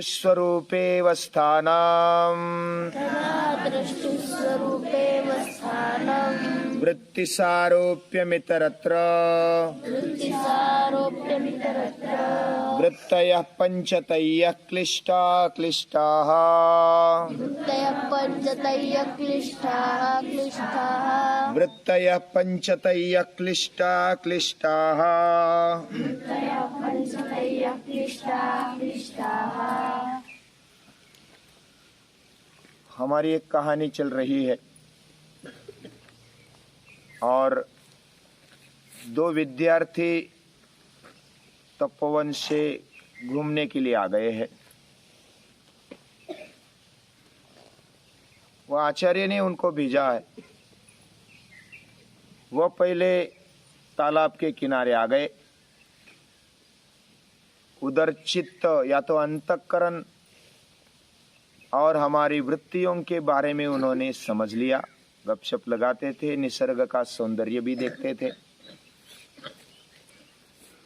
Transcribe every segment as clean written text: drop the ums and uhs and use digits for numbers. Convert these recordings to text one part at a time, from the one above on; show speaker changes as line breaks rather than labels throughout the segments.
द्रष्टुस्वरूपेव स्थानम् वृत्तिसारोप्यमितरत्र वृत्तयः पञ्चतयः क्लिष्टाः वृत्तयः पञ्चतयः क्लिष्टाः। हमारी एक कहानी चल रही है और दो विद्यार्थी तपोवन से घूमने के लिए आ गए हैं। वह आचार्य ने उनको भेजा है। वह पहले तालाब के किनारे आ गए। उधर चित्त या तो अंतःकरण और हमारी वृत्तियों के बारे में उन्होंने समझ लिया। गपशप लगाते थे, निसर्ग का सौंदर्य भी देखते थे।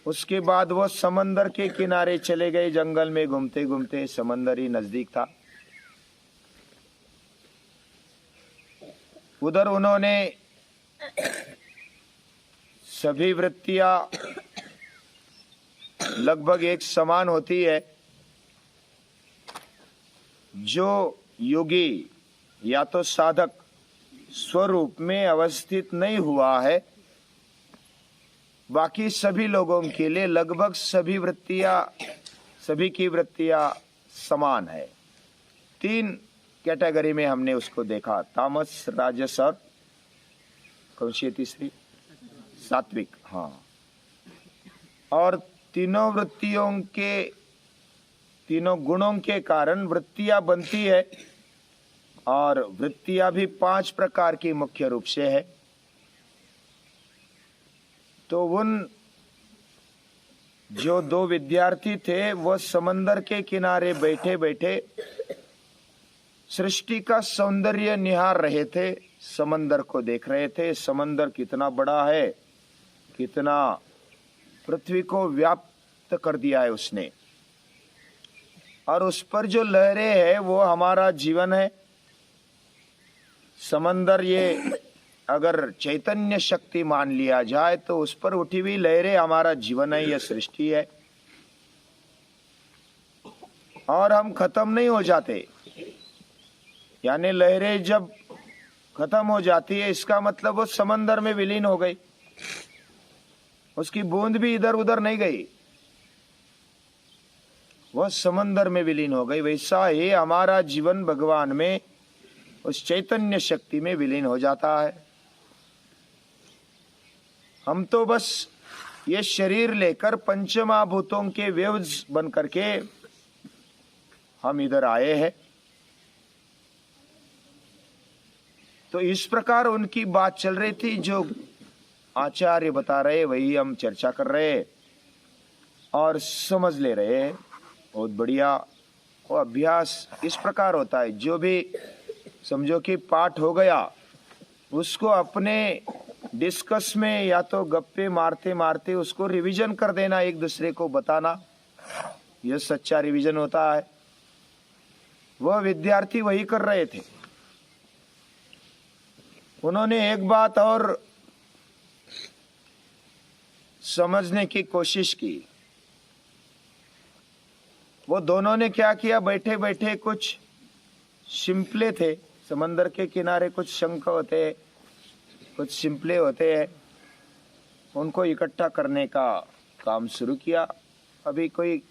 उसके बाद वो समंदर के किनारे चले गए। जंगल में घूमते घूमते समंदर ही नजदीक था। उधर उन्होंने सभी वृत्तियां लगभग एक समान होती है। जो योगी या तो साधक स्वरूप में अवस्थित नहीं हुआ है, बाकी सभी लोगों के लिए लगभग सभी की वृत्तियां समान है। तीन कैटेगरी में हमने उसको देखा, तामस, राजस और कौन सी तीसरी, सात्विक। हाँ, और तीनों वृत्तियों के, तीनों गुणों के कारण वृत्तियां बनती है। और वृत्तियां भी 5 प्रकार की मुख्य रूप से है। तो उन जो दो विद्यार्थी थे वो समंदर के किनारे बैठे बैठे सृष्टि का सौंदर्य निहार रहे थे, समंदर को देख रहे थे। समंदर कितना बड़ा है, कितना पृथ्वी को व्याप्त कर दिया है उसने, और उस पर जो लहरें है वो हमारा जीवन है। समंदर ये अगर चैतन्य शक्ति मान लिया जाए तो उस पर उठी हुई लहरें हमारा जीवन है, यह सृष्टि है। और हम खत्म नहीं हो जाते, यानी लहरें जब खत्म हो जाती है इसका मतलब वो समंदर में विलीन हो गई, उसकी बूंद भी इधर उधर नहीं गई, वह समंदर में विलीन हो गई। वैसा ही हमारा जीवन भगवान में उस चैतन्य शक्ति में विलीन हो जाता है। हम तो बस ये शरीर लेकर पंचमहाभूतों के वेव्स बन करके हम इधर आए हैं। तो इस प्रकार उनकी बात चल रही थी, जो आचार्य बता रहे वही हम चर्चा कर रहे और समझ ले रहे। बहुत बढ़िया। वो अभ्यास इस प्रकार होता है, जो भी समझो कि पाठ हो गया उसको अपने डिस्कस में या तो गप्पे मारते मारते उसको रिवीजन कर देना, एक दूसरे को बताना, यह सच्चा रिवीजन होता है। वह विद्यार्थी वही कर रहे थे। उन्होंने एक बात और समझने की कोशिश की। वो दोनों ने क्या किया, बैठे बैठे कुछ शिंपले थे समंदर के किनारे, कुछ शंख होते, कुछ शिंपले होते हैं, उनको इकट्ठा करने का काम शुरू किया। अभी कोई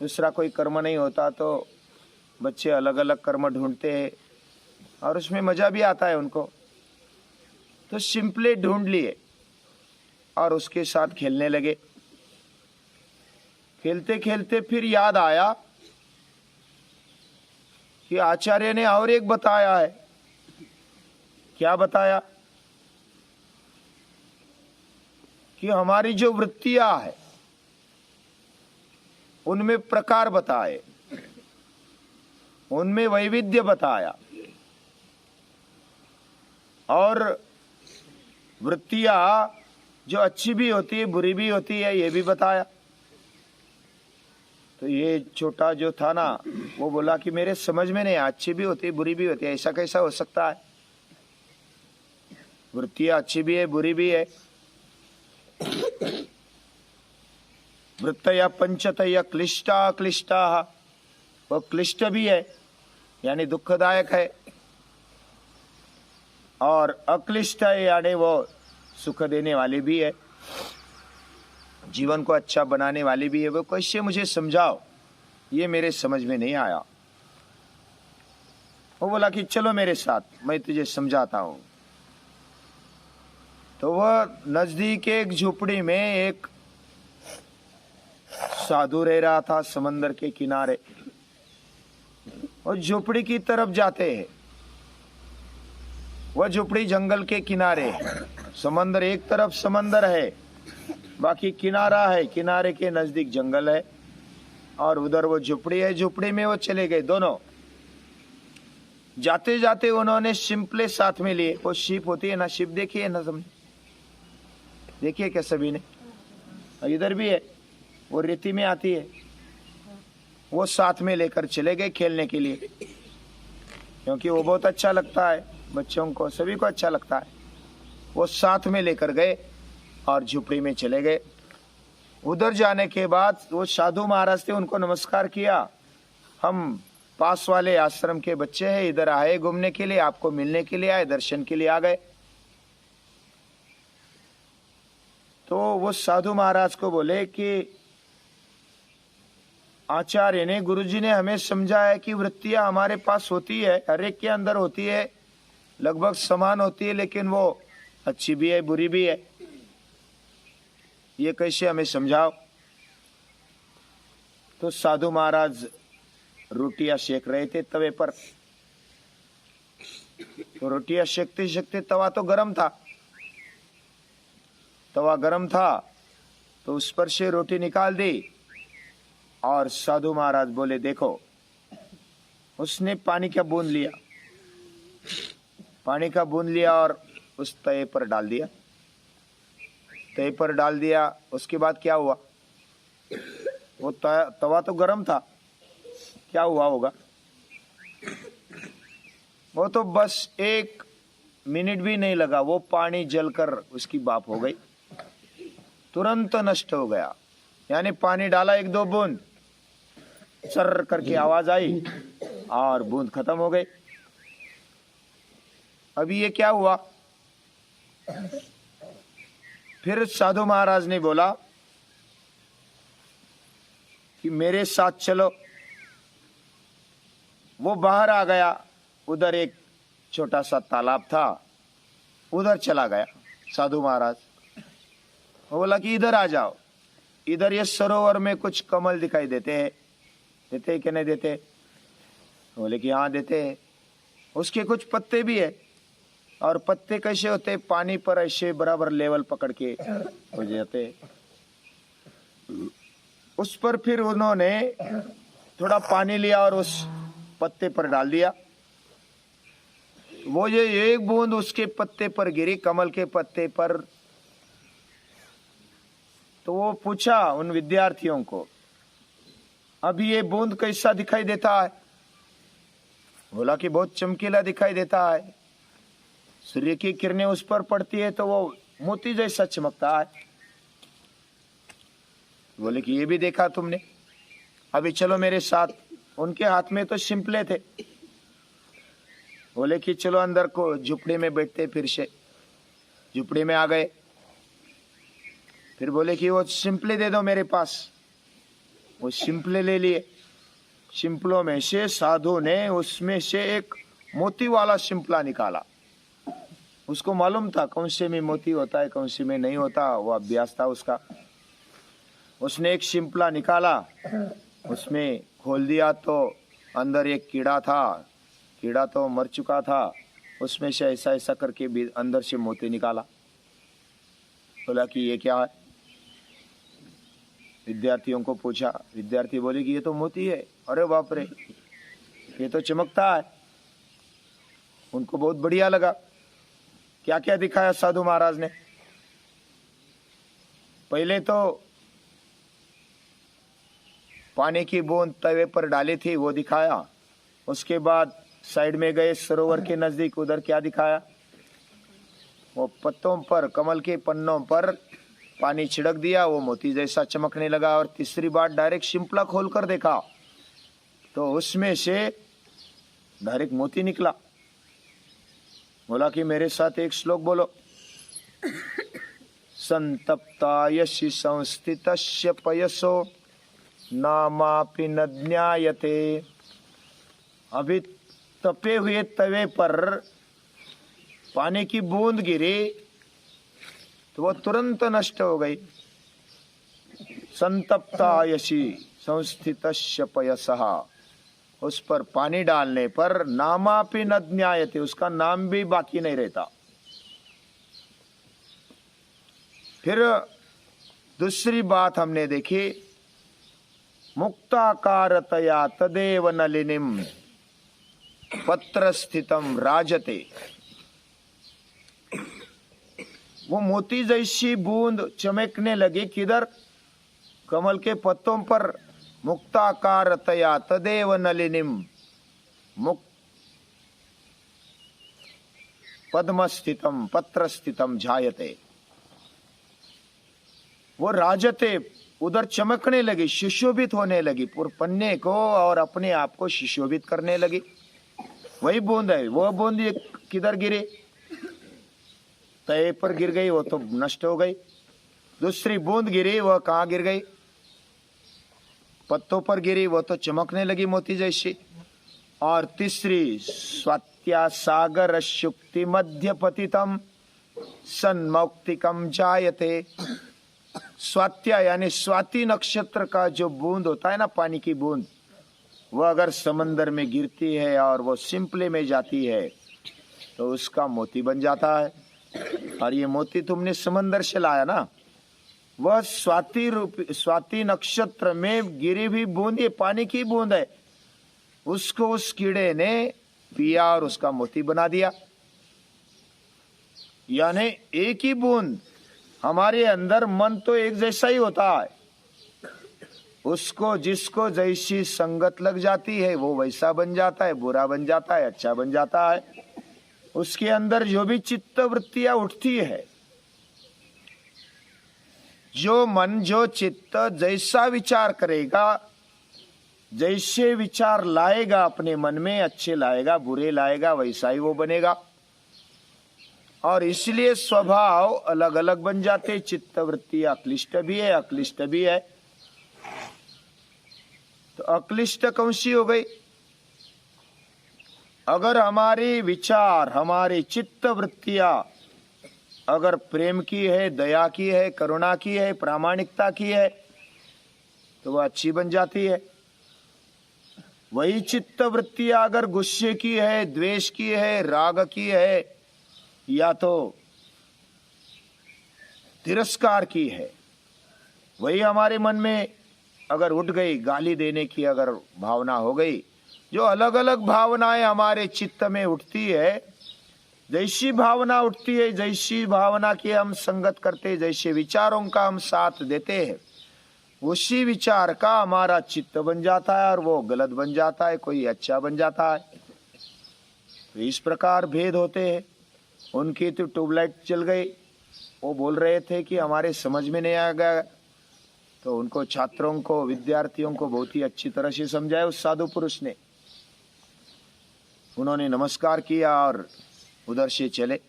दूसरा कोई कर्म नहीं होता तो बच्चे अलग अलग कर्म ढूंढते हैं और उसमें मजा भी आता है उनको। तो शिंपले ढूंढ लिए और उसके साथ खेलने लगे। खेलते खेलते फिर याद आया कि आचार्य ने और एक बताया है। क्या बताया? कि हमारी जो वृत्तियां है उनमें प्रकार बताए, उनमें वैविध्य बताया, और वृत्तियां जो अच्छी भी होती है बुरी भी होती है ये भी बताया। तो ये छोटा जो था ना, वो बोला कि मेरे समझ में नहीं, अच्छी भी होती बुरी भी होती है, ऐसा कैसा हो सकता है? वृत्तियां अच्छी भी है बुरी भी है। वृत्तया पंचतया क्लिष्टा क्लिष्टा, वो क्लिष्ट भी है यानी दुखदायक है, और अक्लिष्ट है यानी वो सुख देने वाली भी है, जीवन को अच्छा बनाने वाली भी है। वो कैसे मुझे समझाओ, ये मेरे समझ में नहीं आया। वो बोला कि चलो मेरे साथ, मैं तुझे समझाता हूं। तो वह नजदीक एक झोपड़ी में एक साधु रह रहा था समंदर के किनारे। और झोपड़ी की तरफ जाते हैं, वह झोपड़ी जंगल के किनारे है। समंदर एक तरफ समंदर है, बाकी किनारा है, किनारे के नजदीक जंगल है, और उधर वो झोपड़ी है। झोपड़ी में वो चले गए दोनों। जाते जाते उन्होंने शिंपले साथ में लिए। वो शिप होती है ना, शिप देखी है ना तुमने? देखिए क्या सभी ने? इधर भी है, वो रेती में आती है। वो साथ में लेकर चले गए खेलने के लिए, क्योंकि वो बहुत अच्छा लगता है बच्चों को, सभी को अच्छा लगता है। वो साथ में लेकर गए और झोपड़ी में चले गए। उधर जाने के बाद वो साधु महाराज थे, उनको नमस्कार किया। हम पास वाले आश्रम के बच्चे हैं, इधर आए घूमने के लिए, आपको मिलने के लिए आए, दर्शन के लिए आ गए। तो वो साधु महाराज को बोले कि आचार्य ने, गुरुजी ने हमें समझाया कि वृत्तियां हमारे पास होती है, हर एक के अंदर होती है, लगभग समान होती है, लेकिन वो अच्छी भी है बुरी भी है। ये कैसे हमें समझाओ। तो साधु महाराज रोटियां सेक रहे थे तवे पर। तो रोटियां सेकते सेकते तवा तो गर्म था, तवा गर्म था, तो उस पर से रोटी निकाल दी। और साधु महाराज बोले, देखो। उसने पानी का बूंद लिया, पानी का बूंद लिया और उस तवे पर डाल दिया। तवे पर डाल दिया, उसके बाद क्या हुआ? वो तवा तो गर्म था, क्या हुआ होगा? वो तो बस 1 मिनट भी नहीं लगा, वो पानी जलकर उसकी भाप हो गई, तुरंत नष्ट हो गया। यानी पानी डाला 1-2 बूंद, चर करके आवाज आई और बूंद खत्म हो गई। अभी ये क्या हुआ? फिर साधु महाराज ने बोला कि मेरे साथ चलो। वो बाहर आ गया, उधर एक छोटा सा तालाब था, उधर चला गया साधु महाराज। वो बोला कि इधर आ जाओ, इधर ये सरोवर में कुछ कमल दिखाई देते हैं, देते हैं कि नहीं देते? बोले कि हाँ देते हैं। उसके कुछ पत्ते भी है, और पत्ते कैसे होते? पानी पर ऐसे बराबर लेवल पकड़ के हो जाते। उस पर फिर उन्होंने थोड़ा पानी लिया और उस पत्ते पर डाल दिया। वो ये 1 बूंद उसके पत्ते पर गिरी, कमल के पत्ते पर। तो वो पूछा उन विद्यार्थियों को, अभी ये बूंद कैसा दिखाई देता है? बोला कि बहुत चमकीला दिखाई देता है, सूर्य की किरणें उस पर पड़ती है तो वो मोती जैसा चमकता है। बोले कि ये भी देखा तुमने? अभी चलो मेरे साथ। उनके हाथ में तो शिंपले थे। बोले कि चलो अंदर को झुपड़ी में बैठते। फिर से झुपड़ी में आ गए। फिर बोले कि वो शिंपले दे दो मेरे पास। वो शिंपले ले लिए। शिंपलों में से साधु ने उसमें से एक मोती वाला शिंपला निकाला। उसको मालूम था कौन से में मोती होता है, कौन से में नहीं होता, वो अभ्यास था उसका। उसने एक शिंपला निकाला, उसमें खोल दिया तो अंदर एक कीड़ा था। कीड़ा तो मर चुका था। उसमें से ऐसा ऐसा करके भी अंदर से मोती निकाला। बोला कि ये क्या है? विद्यार्थियों को पूछा। विद्यार्थी बोले कि ये तो मोती है। अरे बाप रे, ये तो चमकता है। उनको बहुत बढ़िया लगा। क्या क्या दिखाया साधु महाराज ने? पहले तो पानी की बूंद तवे पर डाली थी वो दिखाया। उसके बाद साइड में गए सरोवर के नजदीक, उधर क्या दिखाया? वो पत्तों पर, कमल के पन्नों पर पानी छिड़क दिया, वो मोती जैसा चमकने लगा। और तीसरी बार डायरेक्ट शिंपला खोलकर देखा तो उसमें से डायरेक्ट मोती निकला। बोला कि मेरे साथ एक श्लोक बोलो। संतप्तायसि संस्थितस्य पयसो नामापि न ज्ञायते। अभी तपे हुए तवे पर पानी की बूंद गिरी तो वो तुरंत नष्ट हो गई। संतप्तायसि संस्थितस्य पयसः, उस पर पानी डालने पर नामापि न ज्ञायते, उसका नाम भी बाकी नहीं रहता। फिर दूसरी बात हमने देखी, मुक्ताकारतया तदेव नलिनीम पत्र स्थितम राजते। वो मोती जैसी बूंद चमकने लगी, किधर? कमल के पत्तों पर। मुक्ताकारतया तदेव नलिनीम मुक्त पद्म स्थितम पत्र स्थितम जायते। वो राजते, उधर चमकने लगी, सुशोभित होने लगी, पूरे पन्ने को और अपने आप को सुशोभित करने लगी। वही बूंद है। वो बूंद किधर गिरी? तवे पर गिर गई, वो तो नष्ट हो गई। दूसरी बूंद गिरी, वह कहाँ गिर गई? पत्तों पर गिरी, वो तो चमकने लगी मोती जैसी। और तीसरी, स्वात्या सागर शुक्ति मध्य पतितम सन्मौक्तिकम जायते। स्वात्या यानी स्वाति नक्षत्र का जो बूंद होता है ना, पानी की बूंद, वो अगर समंदर में गिरती है और वो सिंपले में जाती है तो उसका मोती बन जाता है। और ये मोती तुमने समंदर से लाया ना, वह स्वाति नक्षत्र में गिरी हुई बूंद, ये पानी की बूंद है, उसको उस कीड़े ने पिया और उसका मोती बना दिया। यानी एक ही बूंद, हमारे अंदर मन तो एक जैसा ही होता है, उसको जिसको जैसी संगत लग जाती है वो वैसा बन जाता है, बुरा बन जाता है, अच्छा बन जाता है। उसके अंदर जो भी चित्त वृत्तियां उठती है, जो मन जो चित्त जैसा विचार करेगा, जैसे विचार लाएगा अपने मन में, अच्छे लाएगा बुरे लाएगा, वैसा ही वो बनेगा। और इसलिए स्वभाव अलग अलग बन जाते। चित्त वृत्ति अक्लिष्ट भी है, अक्लिष्ट भी है। तो अक्लिष्ट कौन सी हो गई? अगर हमारी विचार, हमारी चित्त वृत्तियां अगर प्रेम की है, दया की है, करुणा की है, प्रामाणिकता की है, तो वह अच्छी बन जाती है। वही चित्त वृत्तियां अगर गुस्से की है, द्वेष की है, राग की है, या तो तिरस्कार की है, वही हमारे मन में अगर उठ गई, गाली देने की अगर भावना हो गई, जो अलग अलग भावनाएं हमारे चित्त में उठती है, जैसी भावना उठती है, जैसी भावना की हम संगत करते हैं, जैसे विचारों का हम साथ देते हैं, उसी विचार का हमारा चित्त बन जाता है और वो गलत बन जाता है, कोई अच्छा बन जाता है। तो इस प्रकार भेद होते हैं। उनकी तो ट्यूबलाइट जल गई, वो बोल रहे थे कि हमारे समझ में नहीं आ गया, तो उनको छात्रों को, विद्यार्थियों को बहुत ही अच्छी तरह से समझाया उस साधु पुरुष ने। उन्होंने नमस्कार किया और उधर से चले।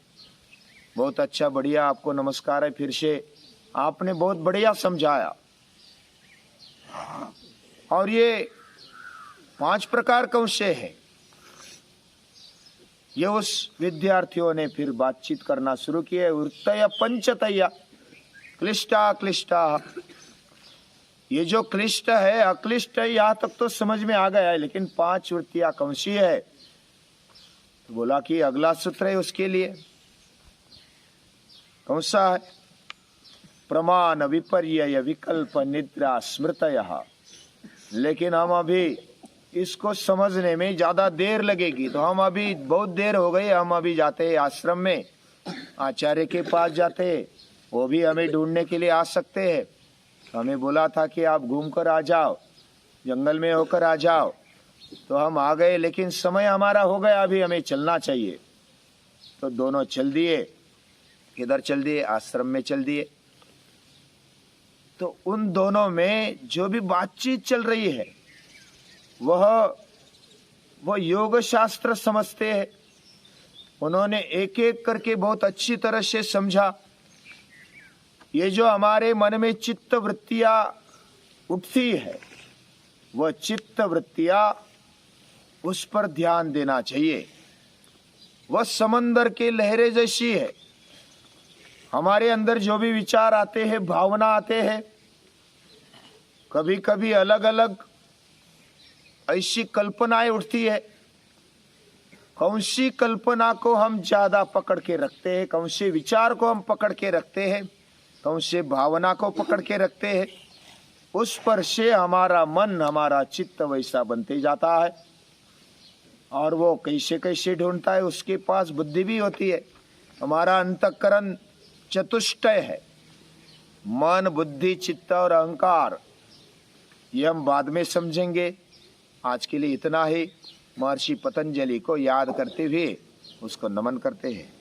बहुत अच्छा, बढ़िया, आपको नमस्कार है, फिर से आपने बहुत बढ़िया समझाया। और ये 5 प्रकार कौन से है, ये उस विद्यार्थियों ने फिर बातचीत करना शुरू किए। वृत्तय पंचतया क्लिष्टा क्लिष्टा, ये जो क्लिष्ट है, अक्लिष्ट है, यहाँ तक तो समझ में आ गया है, लेकिन 5 वृत्तियां कौन सी है? तो बोला कि अगला सूत्र है उसके लिए। कौन सा है? प्रमाण विपर्यय विकल्प निद्रा स्मृतयः। लेकिन हम अभी इसको समझने में ज्यादा देर लगेगी, तो हम अभी बहुत देर हो गई, हम अभी जाते हैं आश्रम में, आचार्य के पास जाते हैं, वो भी हमें ढूंढने के लिए आ सकते हैं। हमें बोला था कि आप घूम कर आ जाओ, जंगल में होकर आ जाओ। तो हम आ गए, लेकिन समय हमारा हो गया, अभी हमें चलना चाहिए। तो दोनों चल दिए। किधर चल दिए? आश्रम में चल दिए। तो उन दोनों में जो भी बातचीत चल रही है वह योग शास्त्र समझते हैं। उन्होंने एक एक करके बहुत अच्छी तरह से समझा। ये जो हमारे मन में चित्त वृत्तियां उठती है, वह चित्त वृत्तियां, उस पर ध्यान देना चाहिए। वह समंदर के लहरें जैसी है। हमारे अंदर जो भी विचार आते हैं, भावना आते हैं, कभी कभी अलग अलग ऐसी कल्पनाएं उठती है। कौन सी कल्पना को हम ज्यादा पकड़ के रखते हैं, कौन से विचार को हम पकड़ के रखते हैं, कौन से भावना को पकड़ के रखते हैं, उस पर से हमारा मन, हमारा चित्त वैसा बनते जाता है। और वो कैसे कैसे ढूंढता है, उसके पास बुद्धि भी होती है। हमारा अंतःकरण चतुष्टय है, मन, बुद्धि, चित्त और अहंकार। ये हम बाद में समझेंगे। आज के लिए इतना ही। महर्षि पतंजलि को याद करते हुए उसको नमन करते हैं।